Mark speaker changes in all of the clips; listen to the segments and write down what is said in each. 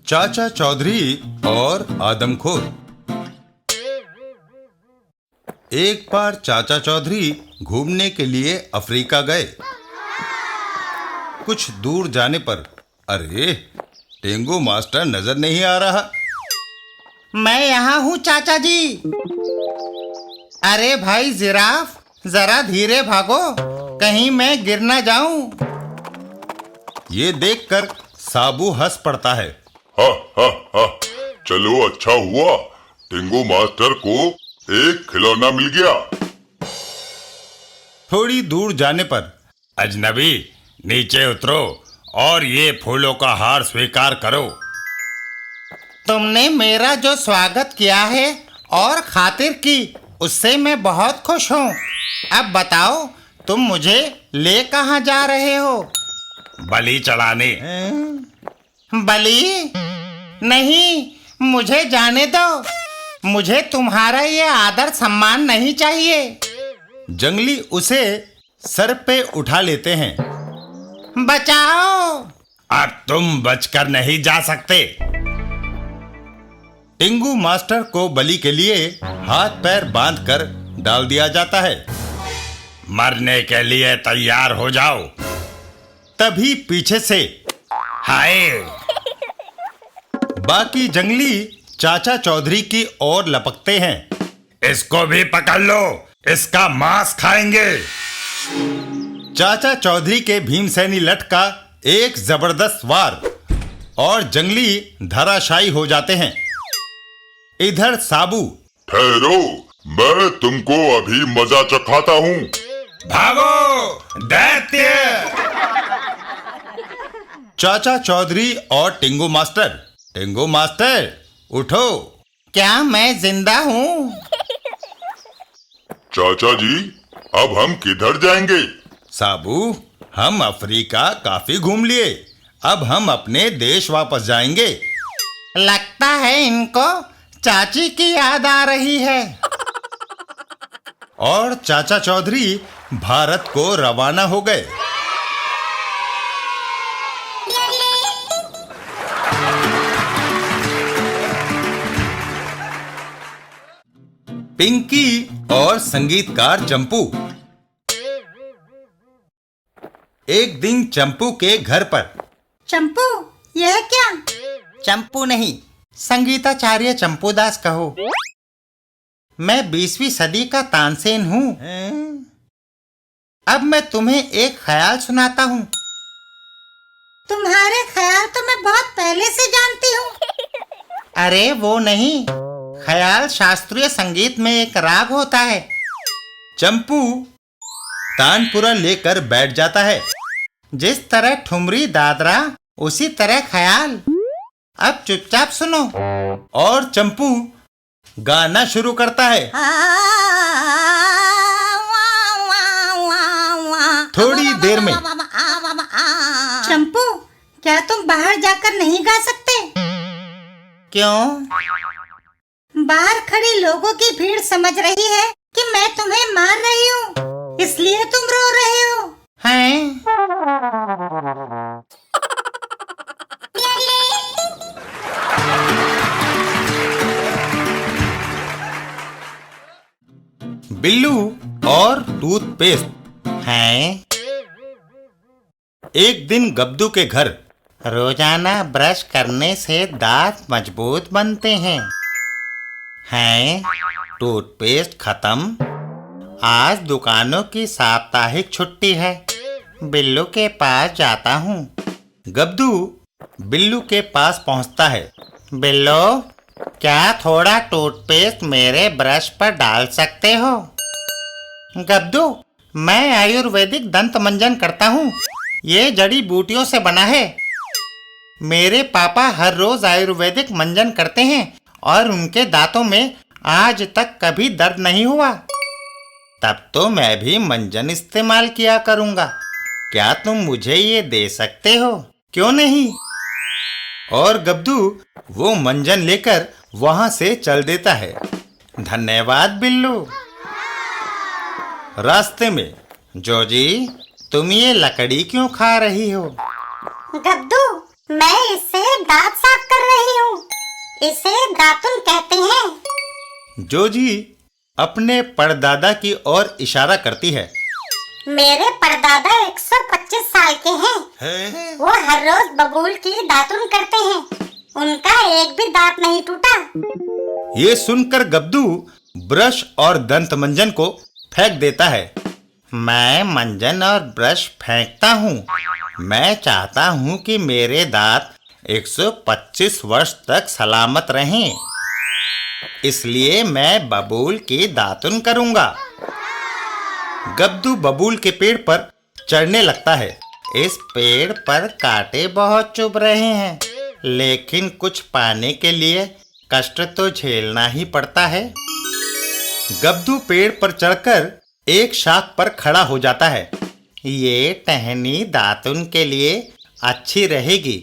Speaker 1: चाचा चौधरी और आदमखोर। एक बार चाचा चौधरी घूमने के लिए अफ्रीका गए। कुछ दूर जाने पर अरे टेंगो मास्टर नजर नहीं आ रहा।
Speaker 2: मैं यहाँ हूँ चाचा जी। अरे भाई जिराफ, जरा धीरे भागो, कहीं मैं गिर ना जाऊं।
Speaker 1: ये देखकर साबू हंस पड़ता है।
Speaker 3: हा हा हा, चलो अच्छा हुआ, टेंगो मास्टर को एक खिलौना मिल गया।
Speaker 1: थोड़ी दूर जाने पर
Speaker 4: अजनबी, नीचे उतरो और ये फूलों का हार स्वीकार करो।
Speaker 2: तुमने मेरा जो स्वागत किया है और खातिर की, उससे मैं बहुत खुश हूँ। अब बताओ, तुम मुझे ले कहाँ जा रहे हो?
Speaker 4: बलि चढ़ाने।
Speaker 2: बलि? नहीं, मुझे जाने दो। मुझे तुम्हारा ये आदर सम्मान नहीं चाहिए।
Speaker 1: जंगली उसे सर पे उठा लेते हैं।
Speaker 2: बचाओ!
Speaker 4: अब तुम बचकर नहीं जा सकते।
Speaker 1: टेंगू मास्टर को बलि के लिए हाथ पैर बांधकर डाल दिया जाता है।
Speaker 4: मरने के लिए तैयार हो जाओ।
Speaker 1: तभी पीछे से
Speaker 4: हाय!
Speaker 1: बाकी जंगली चाचा चौधरी की ओर लपकते हैं।
Speaker 4: इसको भी पकड़ लो, इसका मांस खाएंगे।
Speaker 1: चाचा चौधरी के भीमसेनी लठ का एक जबरदस्त वार और जंगली धराशायी हो जाते हैं। इधर साबू,
Speaker 3: ठहरो, मैं तुमको अभी मजा चखाता हूँ।
Speaker 4: भागो दैत्य!
Speaker 1: चाचा चौधरी और टेंगो मास्टर उठो।
Speaker 2: क्या मैं जिंदा हूँ?
Speaker 3: चाचा जी, अब हम किधर जाएंगे?
Speaker 1: साबू, हम अफ्रीका काफी घूम लिए, अब हम अपने देश वापस जाएंगे।
Speaker 2: लगता है इनको चाची की याद आ रही है।
Speaker 1: और चाचा चौधरी भारत को रवाना हो गए। पिंकी और संगीतकार चंपू। एक दिन चंपू के घर पर।
Speaker 5: चंपू, यह क्या?
Speaker 2: चंपू नहीं, संगीताचार्य चंपूदास कहो। मैं 20वीं सदी का तानसेन हूँ। अब मैं तुम्हें एक ख्याल सुनाता हूँ।
Speaker 5: तुम्हारे ख्याल तो मैं बहुत पहले से जानती हूँ।
Speaker 2: अरे वो नहीं, ख्याल शास्त्रीय संगीत में एक राग होता है।
Speaker 1: चंपू तानपुरा लेकर बैठ जाता है।
Speaker 2: जिस तरह ठुमरी दादरा, उसी तरह ख्याल। अब चुपचाप सुनो।
Speaker 1: और चंपू गाना शुरू करता है। थोड़ी देर में
Speaker 5: चंपू, क्या तुम बाहर जाकर नहीं गा सकते?
Speaker 2: क्यों?
Speaker 5: बाहर खड़े लोगों की भीड़ समझ रही है कि मैं तुम्हें मार रही हूँ, इसलिए तुम रो रहे हो।
Speaker 2: हैं?
Speaker 1: बिल्लू और टूथपेस्ट।
Speaker 2: हैं?
Speaker 1: एक दिन गब्दू के घर।
Speaker 2: रोजाना ब्रश करने से दांत मजबूत बनते हैं। हैं?
Speaker 1: टूथपेस्ट खत्म।
Speaker 2: आज दुकानों की साप्ताहिक छुट्टी है। बिल्लू के पास जाता हूँ।
Speaker 1: गब्दू बिल्लू के पास पहुँचता है।
Speaker 2: बिल्लो, क्या थोड़ा टूथपेस्ट मेरे ब्रश पर डाल सकते हो? गब्दू, मैं आयुर्वेदिक दंत मंजन करता हूँ। ये जड़ी बूटियों से बना है। मेरे पापा हर रोज आयुर्वेदिक मंजन करते हैं और उनके दांतों में आज तक कभी दर्द नहीं हुआ। तब तो मैं भी मंजन इस्तेमाल किया करूँगा। क्या तुम मुझे ये दे सकते हो? क्यों नहीं? और गब्दू वो मंजन लेकर वहां से चल देता है। धन्यवाद बिल्लू। रास्ते में, जोजी, तुम ये लकड़ी क्यों खा रही हो?
Speaker 5: गद्दू, मैं इससे दांत साफ कर रही हूँ। इसे दातुन कहते हैं।
Speaker 1: जोजी अपने परदादा की ओर इशारा करती है।
Speaker 5: मेरे परदादा 125 साल के हैं। वो हर रोज बबूल की दातुन करते हैं। उनका एक भी दांत नहीं टूटा।
Speaker 1: ये सुनकर गब्दू ब्रश और दंत मंजन को फेंक देता है।
Speaker 2: मैं मंजन और ब्रश फेंकता हूँ। मैं चाहता हूँ कि मेरे दांत 125 वर्ष तक सलामत रहें। इसलिए मैं बबूल की दातुन करूँगा।
Speaker 1: गब्दू बबूल के पेड़ पर चढ़ने लगता है।
Speaker 2: इस पेड़ पर कांटे बहुत चुभ रहे हैं, लेकिन कुछ पाने के लिए कष्ट तो झेलना ही पड़ता है।
Speaker 1: गब्दू पेड़ पर चढ़कर एक शाख पर खड़ा हो जाता है।
Speaker 2: ये टहनी दातुन के लिए अच्छी रहेगी।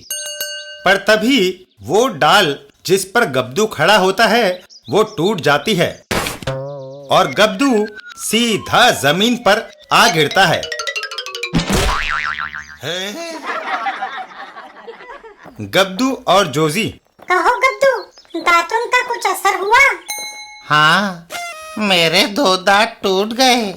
Speaker 1: पर तभी वो डाल जिस पर गब्दू खड़ा होता है वो टूट जाती है और गब्दू सीधा जमीन पर आ गिरता है। गब्दू और जोजी।
Speaker 5: कहो गब्दू, दातुन का कुछ असर हुआ?
Speaker 2: हाँ, मेरे 2 दांत टूट गए।